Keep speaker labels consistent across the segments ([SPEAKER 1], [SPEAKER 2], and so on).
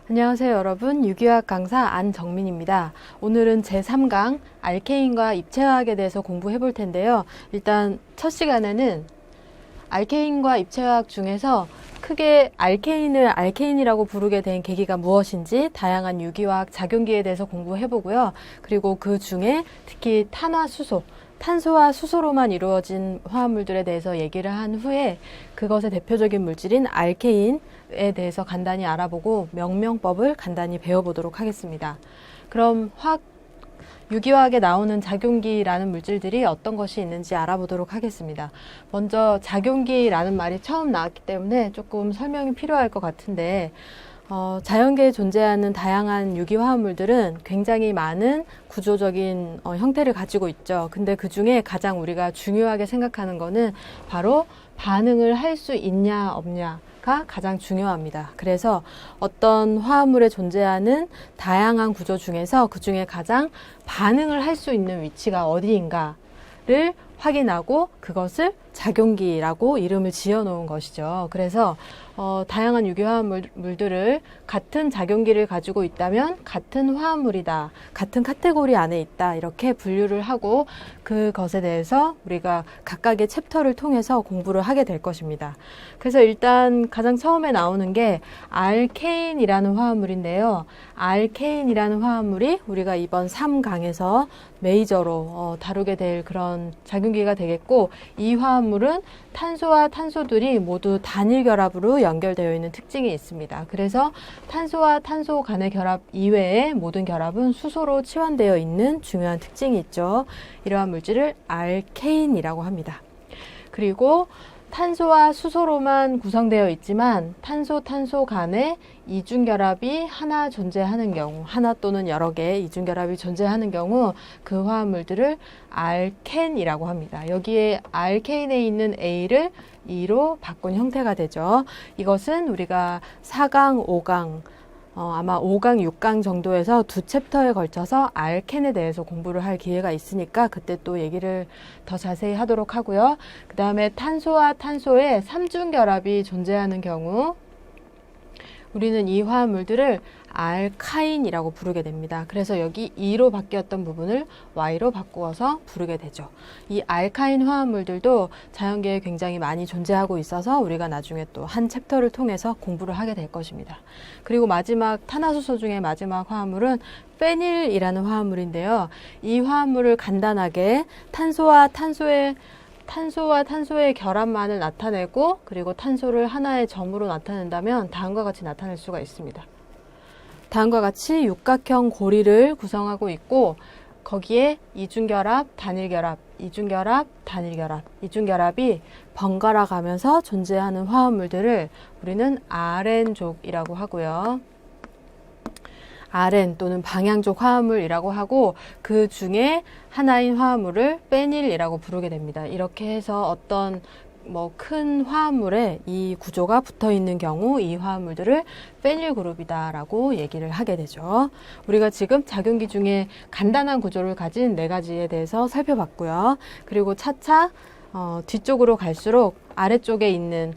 [SPEAKER 1] 안녕하세요 여러분, 유기화학 강사 안정민입니다. 오늘은 제3강 알케인과 입체화학에 대해서 공부해 볼 텐데요. 일단 첫 시간에는 알케인과 입체화학 중에서 크게 알케인을 알케인이라고 부르게 된 계기가 무엇인지, 다양한 유기화학 작용기에 대해서 공부해 보고요. 그리고 그 중에 특히 탄화수소, 탄소와 수소로만 이루어진 화합물들에 대해서 얘기를 한 후에 그것의 대표적인 물질인 알케인에 대해서 간단히 알아보고 명명법을 간단히 배워보도록 하겠습니다. 그럼 유기화학에 나오는 작용기라는 물질들이 어떤 것이 있는지 알아보도록 하겠습니다. 먼저 작용기라는 말이 처음 나왔기 때문에 조금 설명이 필요할 것 같은데, 자연계에 존재하는 다양한 유기화합물들은 굉장히 많은 구조적인 형태를 가지고 있죠. 근데 그 중에 가장 우리가 중요하게 생각하는 거는 바로 반응을 할 수 있냐 없냐가 가장 중요합니다. 그래서 어떤 화합물에 존재하는 다양한 구조 중에서 그 중에 가장 반응을 할 수 있는 위치가 어디인가를 확인하고 그것을 작용기라고 이름을 지어 놓은 것이죠. 그래서 다양한 유기화합물들을 같은 작용기를 가지고 있다면 같은 화합물이다, 같은 카테고리 안에 있다, 이렇게 분류를 하고 그것에 대해서 우리가 각각의 챕터를 통해서 공부를 하게 될 것입니다. 그래서 일단 가장 처음에 나오는 게 알케인이라는 화합물인데요. 알케인이라는 화합물이 우리가 이번 3강에서 메이저로 다루게 될 그런 작용기가 되겠고, 이 화합물은 탄소와 탄소들이 모두 단일 결합으로 연결되어 있는 특징이 있습니다. 그래서 탄소와 탄소 간의 결합 이외의 모든 결합은 수소로 치환되어 있는 중요한 특징이 있죠. 이러한 물질을 알케인이라고 합니다. 그리고 탄소와 수소로만 구성되어 있지만 탄소 간에 이중결합이 하나 존재하는 경우, 하나 또는 여러 개의 이중결합이 존재하는 경우 그 화합물들을 알켄이라고 합니다. 여기에 알케인에 있는 A를 E로 바꾼 형태가 되죠. 이것은 우리가 4강, 5강, 아마 5강, 6강 정도에서 두 챕터에 걸쳐서 알켄에 대해서 공부를 할 기회가 있으니까 그때 또 얘기를 더 자세히 하도록 하고요. 그 다음에 탄소와 탄소의 삼중결합이 존재하는 경우 우리는 이 화합물들을 알카인이라고 부르게 됩니다. 그래서 여기 E로 바뀌었던 부분을 Y로 바꾸어서 부르게 되죠. 이 알카인 화합물들도 자연계에 굉장히 많이 존재하고 있어서 우리가 나중에 또 한 챕터를 통해서 공부를 하게 될 것입니다. 그리고 마지막 탄화수소 중에 마지막 화합물은 페닐이라는 화합물인데요. 이 화합물을 간단하게 탄소와 탄소의 결합만을 나타내고, 그리고 탄소를 하나의 점으로 나타낸다면 다음과 같이 나타낼 수가 있습니다. 다음과 같이 육각형 고리를 구성하고 있고, 거기에 이중결합, 단일결합, 이중결합, 단일결합, 이중결합이 번갈아 가면서 존재하는 화합물들을 우리는 RN족이라고 하고요. RN 또는 방향족 화합물이라고 하고, 그 중에 하나인 화합물을 페닐이라고 부르게 됩니다. 이렇게 해서 어떤 큰 화합물에 이 구조가 붙어 있는 경우 이 화합물들을 페닐 그룹이다라고 얘기를 하게 되죠. 우리가 지금 작용기 중에 간단한 구조를 가진 4가지에 대해서 살펴봤고요. 그리고 차차 뒤쪽으로 갈수록 아래쪽에 있는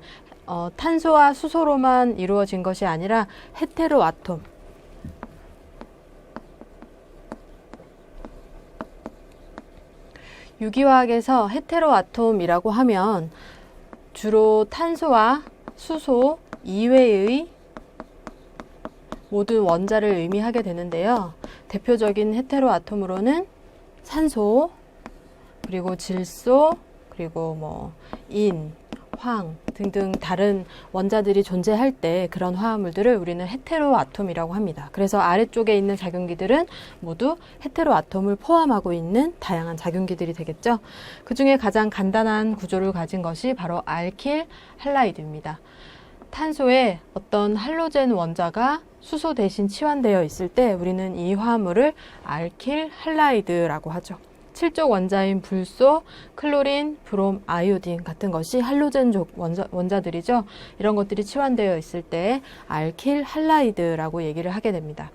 [SPEAKER 1] 탄소와 수소로만 이루어진 것이 아니라 헤테로 아톰, 유기화학에서 헤테로 아톰이라고 하면 주로 탄소와 수소 이외의 모든 원자를 의미하게 되는데요. 대표적인 헤테로 아톰으로는 산소, 그리고 질소, 그리고 인, 황 등등 다른 원자들이 존재할 때 그런 화합물들을 우리는 헤테로 아톰이라고 합니다. 그래서 아래쪽에 있는 작용기들은 모두 헤테로 아톰을 포함하고 있는 다양한 작용기들이 되겠죠. 그 중에 가장 간단한 구조를 가진 것이 바로 알킬 할라이드입니다. 탄소에 어떤 할로젠 원자가 수소 대신 치환되어 있을 때 우리는 이 화합물을 알킬 할라이드라고 하죠. 7족 원자인 불소, 클로린, 브롬, 아이오딘 같은 것이 할로젠족 원자들이죠. 이런 것들이 치환되어 있을 때 알킬 할라이드라고 얘기를 하게 됩니다.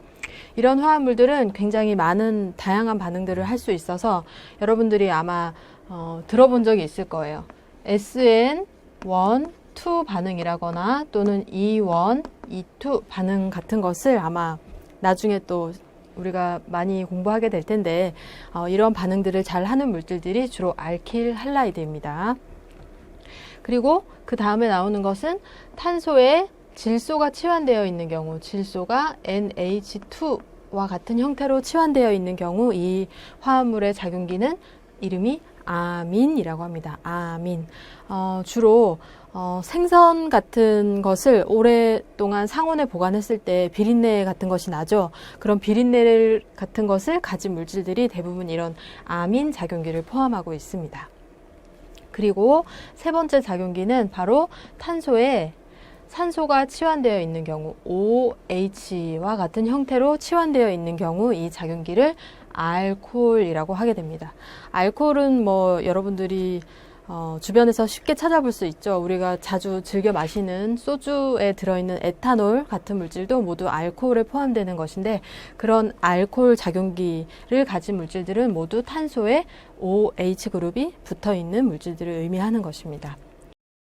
[SPEAKER 1] 이런 화합물들은 굉장히 많은 다양한 반응들을 할 수 있어서 여러분들이 아마 들어본 적이 있을 거예요. SN1, E2 반응이라거나 또는 E1, E2 반응 같은 것을 아마 나중에 또 우리가 많이 공부하게 될 텐데 이런 반응들을 잘 하는 물질들이 주로 알킬 할라이드입니다. 그리고 그 다음에 나오는 것은 탄소에 질소가 치환되어 있는 경우, 질소가 NH2와 같은 형태로 치환되어 있는 경우 이 화합물의 작용기는 이름이 아민이라고 합니다. 아민. 주로 생선 같은 것을 오랫동안 상온에 보관했을 때 비린내 같은 것이 나죠. 그런 비린내 같은 것을 가진 물질들이 대부분 이런 아민 작용기를 포함하고 있습니다. 그리고 세 번째 작용기는 바로 탄소에 산소가 치환되어 있는 경우, OH와 같은 형태로 치환되어 있는 경우 이 작용기를 알코올이라고 하게 됩니다. 알코올은 뭐 여러분들이 주변에서 쉽게 찾아볼 수 있죠. 우리가 자주 즐겨 마시는 소주에 들어있는 에탄올 같은 물질도 모두 알코올에 포함되는 것인데 그런 알코올 작용기를 가진 물질들은 모두 탄소에 OH 그룹이 붙어 있는 물질들을 의미하는 것입니다.